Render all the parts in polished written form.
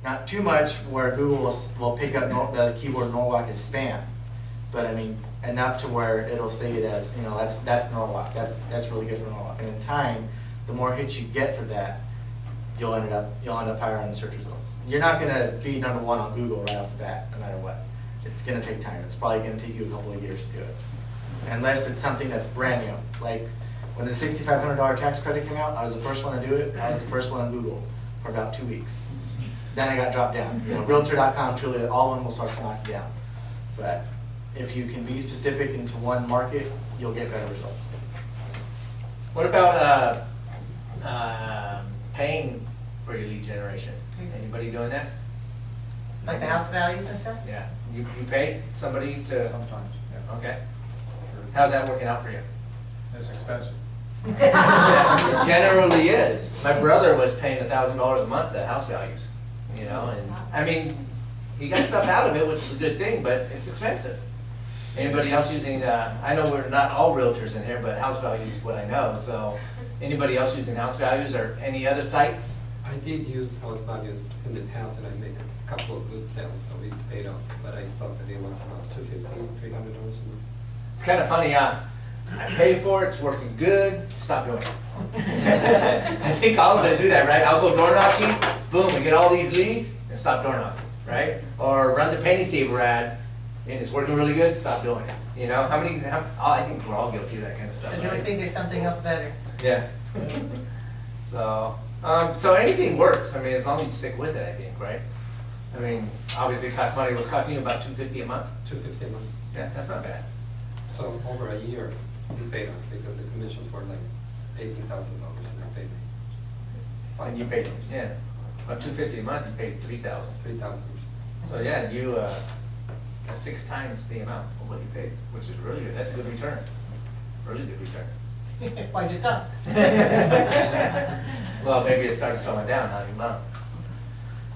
Not too much where Google will pick up the keyword Norwalk as spam, but I mean, enough to where it'll say it as, you know, that's Norwalk, that's really good for Norwalk. And in time, the more hits you get for that, you'll end up higher on the search results. You're not gonna be #1 on Google right off the bat, no matter what. It's gonna take time. It's probably gonna take you a couple of years to do it. Unless it's something that's brand new. Like when the $6,500 tax credit came out, I was the first one to do it. I was the first one on Google for about 2 weeks. Then I got dropped down. You know, Realtor.com, truly, all of them will start to knock you down. But if you can be specific into one market, you'll get better results. What about paying for your lead generation? Anybody doing that? Like the house values and stuff? Yeah, you pay somebody to, Sometimes, yeah. okay. How's that working out for you? It's expensive. Yeah, it generally is. My brother was paying $1,000 a month at house values, you know, and, I mean, he got stuff out of it, which is a good thing, but it's expensive. Anybody else using, I know we're not all realtors in here, but house values is what I know, so anybody else using house values or any other sites? I did use house values in the past and I made a couple of good sales, so we paid off, but I stopped at it was about $250, $300 a month. It's kind of funny, I pay for it, it's working good, stop doing it. I think all of us do that, right? I'll go door knocking, boom, we get all these leads, and stop door knocking, right? Or run the penny saver ad, and it's working really good, stop doing it. You know, I think we're all guilty of that kind of stuff, Because you always right? think there's something else better. Yeah. So anything works, I mean, as long as you stick with it, I think, right? I mean, obviously it costs money, it was costing you about $250 a month. $250 a month. Yeah, that's not bad. So over a year, we paid off because the commissions were like $18,000 and I paid And you paid, yeah, about $250 a month, you paid $3,000. $3,000. So yeah, you, that's 6 times the amount of what you paid, which is really good, that's a good return, really good return. Why'd you stop? Well, maybe it started slowing down, not anymore.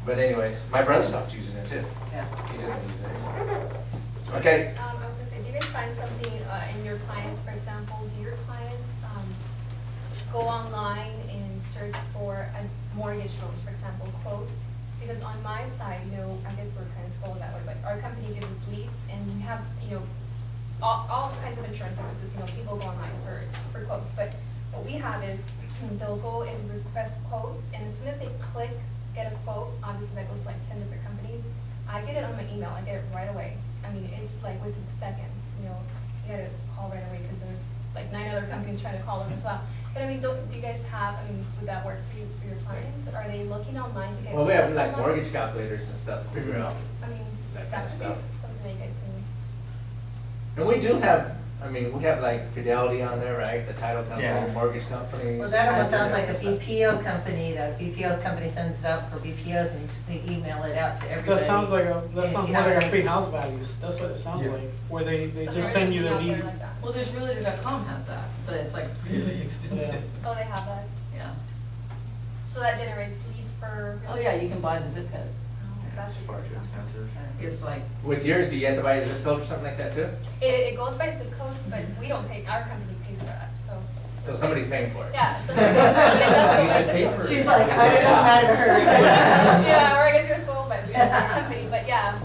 But anyways, my brother stopped using it too. Yeah. He doesn't use it anymore. Okay, I was gonna say, do you guys find something in your clients, for example, do your clients go online and search for mortgage loans, for example, quotes? Because on my side, you know, I guess we're kind of spoiled that way, but our company gives us leads and we have, you know, all kinds of insurance services, you know, people go online for quotes, but what we have is they'll go and request quotes, and as soon as they click get a quote, obviously that goes to like 10 different companies, I get it on my email, I get it right away. I mean, it's like within seconds, you know, you gotta call right away because there's like 9 other companies trying to call them as well. But I mean, do you guys have, I mean, would that work for your clients? Are they looking online to get? well, we have quotes like online? mortgage calculators and stuff to figure out. I mean, that that kind of would stuff. be something that you guys can. And we do have, I mean, we have like Fidelity on there, right? The title company, Yeah. mortgage companies. Well, that almost sounds like a BPO company, that BPO company sends it out for BPOs and they email it out to everybody. That sounds like And that if sounds you more have like a it- free house values. That's what it sounds Yeah. like, where they So just there send is you the something out lead. there like that. Well, there's realtor.com has that, but it's like really expensive. Oh, they have that. Yeah. So that generates leads for. Oh, yeah, you can buy the zip code. Oh, That's that's far too expensive. It's like, With yours, do you have to buy a zip code or something like that too? It goes by zip codes, but we don't pay, our company pays for that, so. So somebody's paying for it. Yeah, so, but it does go You by should pay zip for codes. it. She's like, it doesn't matter to her. Yeah, or I guess you're spoiled by our company, but yeah,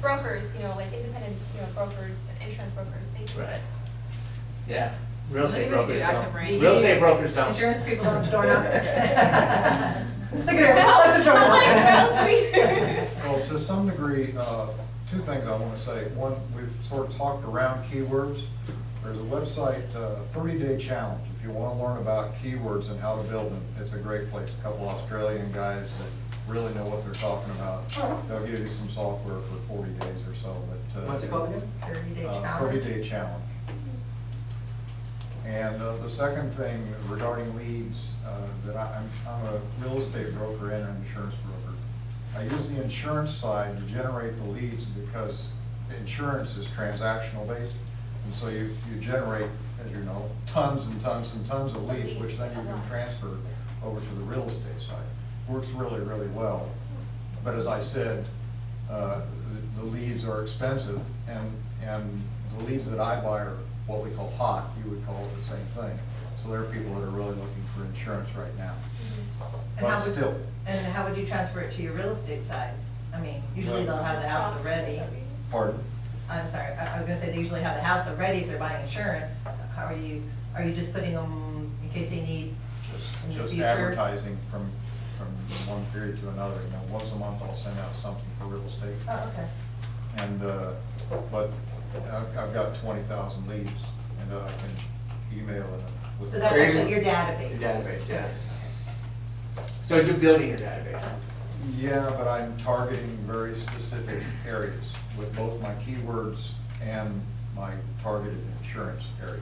brokers, you know, like independent, you know, brokers, insurance brokers, they do. Right. Yeah, real Does estate anybody do brokers active don't. range? Real estate brokers don't. Insurance people don't door knock. Look at her, that's a door I'm like, knock. well, we. Well, to some degree, 2 things I want to say. One, we've sort of talked around keywords. There's a website, 30-day challenge. If you want to learn about keywords and how to build them, it's a great place. A couple Australian guys that really know what they're talking about. They'll give you some software for 40 days or so. But What's it called again? 30-day challenge. 30-day challenge. And the second thing regarding leads, that I'm a real estate broker and an insurance broker. I use the insurance side to generate the leads because insurance is transactional based. And so you generate, as you know, tons and tons and tons of leads, which then you can transfer over to the real estate side. Works really, really well. But as I said, the leads are expensive, and the leads that I buy are what we call hot. You would call it the same thing. So there are people that are really looking for insurance right now. And how But would- still, And how would you transfer it to your real estate side? I mean, usually they'll have the house already. pardon? I'm sorry, I was gonna say they usually have the house already if they're buying insurance. How are you just putting them in case they need in the Just future? advertising from one period to another. You know, once a month I'll send out something for real estate. Oh, okay. And, but I've got 20,000 leads and I can email them with. So that's actually your database? The database, yeah. So you're building your database. Yeah, but I'm targeting very specific areas with both my keywords and my targeted insurance area.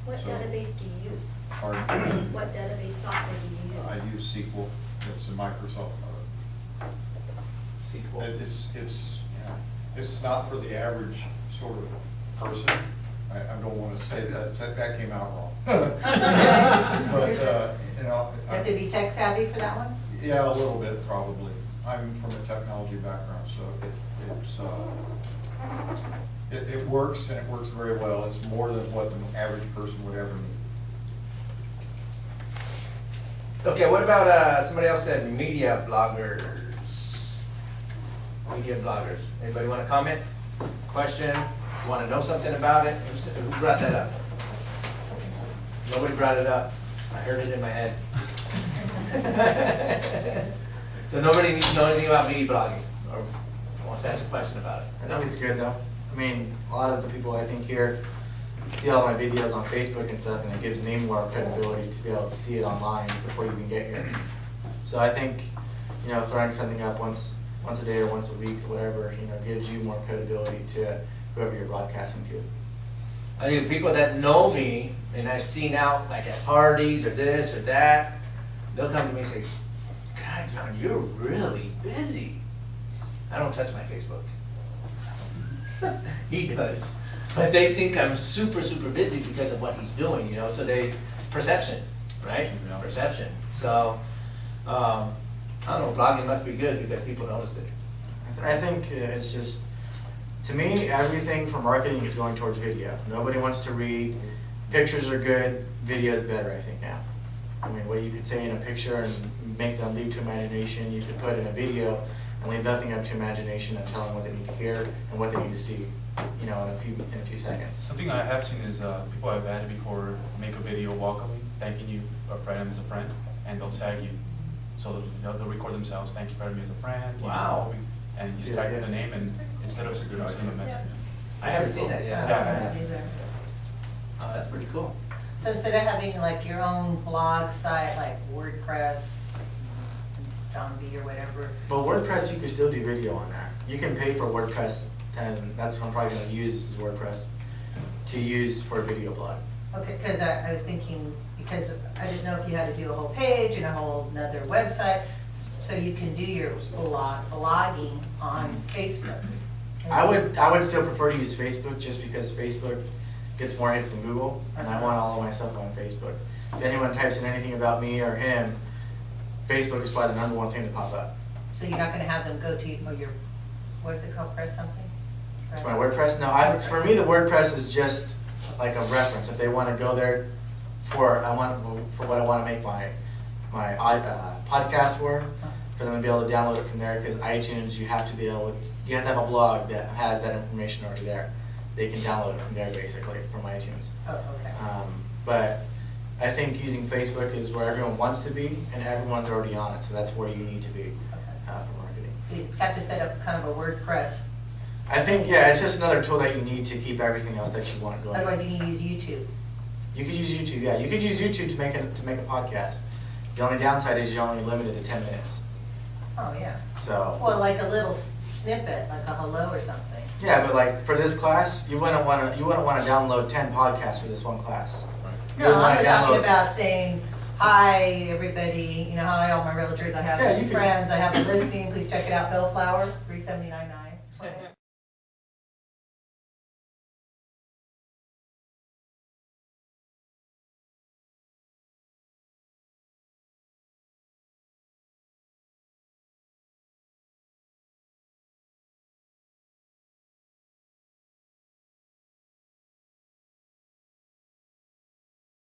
What So- database do you use? Pardon? What database software do you use? I use SQL. It's a Microsoft. SQL. It's not for the average sort of person. I don't want to say that came out wrong. But, you know. You have to be tech savvy for that one? Yeah, a little bit, probably. I'm from a technology background, so it works, and it works very well. It's more than what the average person would ever need. Okay, what about, somebody else said media bloggers? Media bloggers. Anybody want to comment? Question? Want to know something about it? Who brought that up? Nobody brought it up. I heard it in my head. So nobody needs to know anything about media blogging, or wants to ask a question about it? I think it's good though. I mean, a lot of the people I think here see all my videos on Facebook and stuff, and it gives me more credibility to be able to see it online before you even get here. So I think, you know, throwing something up once a day or once a week or whatever, you know, gives you more credibility to whoever you're broadcasting to. I think the people that know me, and I've seen out like at parties or this or that, they'll come to me and say, God, John, you're really busy. I don't touch my Facebook. He does. But they think I'm super, super busy because of what he's doing, you know, so perception, right? Yeah. Perception. So, I don't know, blogging must be good because people notice it. I think it's just, to me, everything for marketing is going towards video. Nobody wants to read. Pictures are good, video is better, I think, now. I mean, what you could say in a picture and make them lead to imagination, you could put in a video and leave nothing up to imagination and tell them what they need to hear and what they need to see, you know, in a few seconds. Something I have seen is people have added before make a video welcoming, thanking you for adding as a friend, and they'll tag you. So they'll record themselves, thank you for adding me as a friend. you Wow. know, and you just tag the name, and instead of sending a message. I haven't seen that yet. Yeah. Oh, that's pretty cool. So instead of having like your own blog site, like WordPress, John B or whatever, But WordPress, you can still do video on there. You can pay for WordPress, and that's what I'm probably gonna use is WordPress to use for a video blog. okay, because I was thinking, because I didn't know if you had to do a whole page and a whole nother website, so you can do your blogging on Facebook. I would still prefer to use Facebook just because Facebook gets more hits than Google, and I want all of my stuff on Facebook. If anyone types in anything about me or him, Facebook is probably the #1 thing to pop up. So you're not gonna have them go to your, what is it called, press something? It's my WordPress. No, for me, the WordPress is just like a reference. If they want to go there for what I want to make my podcast for them to be able to download it from there. Because iTunes, you have to have a blog that has that information already there. They can download it from there basically from iTunes. Oh, okay. But I think using Facebook is where everyone wants to be, and everyone's already on it. So that's where you need to be for marketing. So you have to set up kind of a WordPress, I think, yeah, it's just another tool that you need to keep everything else that you want going. otherwise you can use YouTube. You could use YouTube, yeah. You could use YouTube to make a podcast. The only downside is you're only limited to 10 minutes. Oh, yeah. So, Well, like a little snippet, like a hello or something. yeah, but like for this class, you wouldn't want to download 10 podcasts for this one class. You No, wouldn't I'm wanna talking download- about saying, hi, everybody, you know, hi, all my realtors, I have Yeah, you could- friends, I have a listing, please check it out, Bellflower, $379.9.